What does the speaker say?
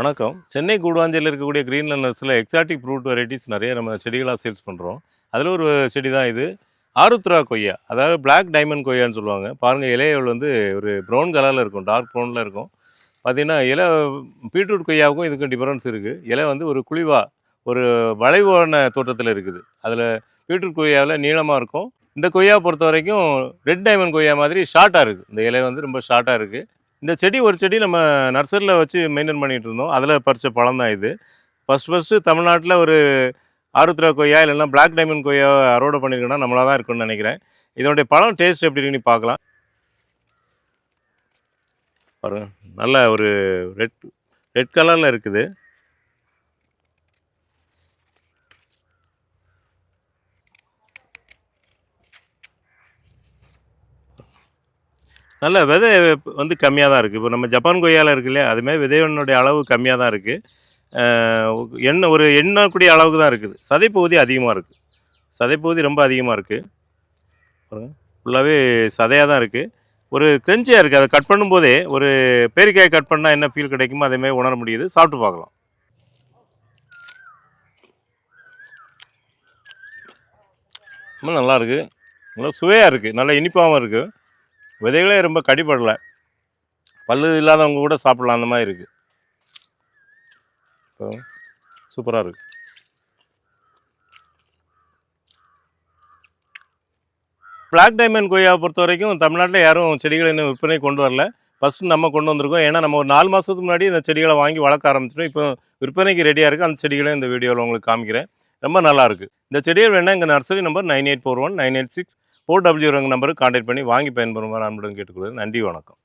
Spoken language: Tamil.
வணக்கம். சென்னை கூடுவாஞ்சேரியில இருக்கக்கூடிய கிரீன்லேண்ட் நர்சரில எக்ஸாட்டிக் ஃப்ரூட் வெரைட்டிஸ் நிறைய நம்ம செடிகளா சேல்ஸ் பண்றோம். அதில ஒரு செடி தான் இது. ஆருத்ரா கொய்யா. அதாவது பிளாக் டைமண்ட் கொய்யான்னு சொல்லுவாங்க. பாருங்க இலைகள் வந்து ஒரு ப்ரவுன் கலர்ல இருக்கும். டார்க் ப்ரவுன்ல இருக்கும். பார்த்தீங்கன்னா, இலை பீட்ரூட் கொய்யாவுக்கும் இதுக்கும் டிஃபரன்ஸ் இருக்கு. இலை வந்து ஒரு குழிவா, ஒரு வளைவான தோற்றத்தில இருக்குது. அதில பீட்ரூட் கொய்யாவில நீளமா இருக்கும். இந்த கொய்யாவ பொறுத்தவரைக்கும் ரெட் டைமண்ட் கொய்யா மாதிரி ஷார்ட்டா இருக்கு. இந்த இலை வந்து ரொம்ப ஷார்ட்டா இருக்கு. இந்த செடி ஒரு செடி நம்ம நர்சரியில வச்சு மெயின்டெயின் பண்ணிட்டு இருந்தோம். அதில பறிச்ச பழம் தான் இது. ஃபர்ஸ்ட்டு தமிழ்நாட்டில ஒரு ஆருத்ரா கொய்யா இல்லைன்னா பிளாக் டைமண்ட் கொய்யாவ அறுவடை பண்ணியிருக்கோம்னா நம்மளா தான் இருக்கும்னு நினைக்கிறேன். இதனுடைய பழம் டேஸ்ட் எப்படி இருக்குன்னு பார்க்கலாம். பாருங்க. நல்ல ஒரு ரெட் ரெட் கலர்ல இருக்குது. நல்ல விதை வந்து கம்மியா தான் இருக்கு. இப்போ நம்ம ஜப்பான் கொய்யால இருக்கு இல்லையா? அதுமாரி விதையினுடைய அளவு கம்மியா தான் இருக்கு. அ எண்ணக்கூடிய அளவுக்கு தான் இருக்குது. சதைப்பகுதி அதிகமா இருக்கு. சதைப்பகுதி ரொம்ப அதிகமா இருக்கு. பாருங்க. ஃபுல்லாவே சதையா தான் இருக்கு. ஒரு கிரன்ச்சியா இருக்கு. அத கட் பண்ணும்போதே ஒரு பேரிக்காய் கட் பண்ணா என்ன ஃபீல் கிடைக்குமோ அதேமாரி உணர முடியுது. சாப்பிட்டு பார்க்கலாம். ரொம்ப நல்லா இருக்கு. நல்லா சுவையா இருக்கு. நல்லா இனிப்பாவும் இருக்கு. விதைகளே ரொம்ப கடிபடல. பல்லு இல்லாதவங்க கூட சாப்பிடலாம் அந்த மாரி இருக்கு. சூப்பரா இருக்கு. பிளாக் டைமண்ட் கொய்யாவை பொறுத்தவரைக்கும் தமிழ்நாட்டில யாரும் செடிகள இன்னும் விற்பனைக்கு கொண்டு வரல. ஃபர்ஸ்ட்டு நம்ம கொண்டு வந்திருக்கோம். ஏன்னா நம்ம ஒரு 4 மாசத்துக்கு முன்னாடி இந்த செடிகள வாங்கி வளர்க்க ஆரம்பிச்சுட்டோம். இப்போ விற்பனைக்கு ரெடியா இருக்கு. அந்த செடிகளையும் இந்த வீடியோல உங்களுக்கு காமிக்கிறேன். ரொம்ப நல்லா இருக்கு. இந்த செடிகள் வேணுனா எங்க நர்சரி நம்பர் 9841 986 400 நம்பருக்கு கான்டாக்ட் பண்ணி வாங்கி பயன்பெறுமாறு அன்புடன் கேட்டுக்கொள்கிறேன். நன்றி, வணக்கம்.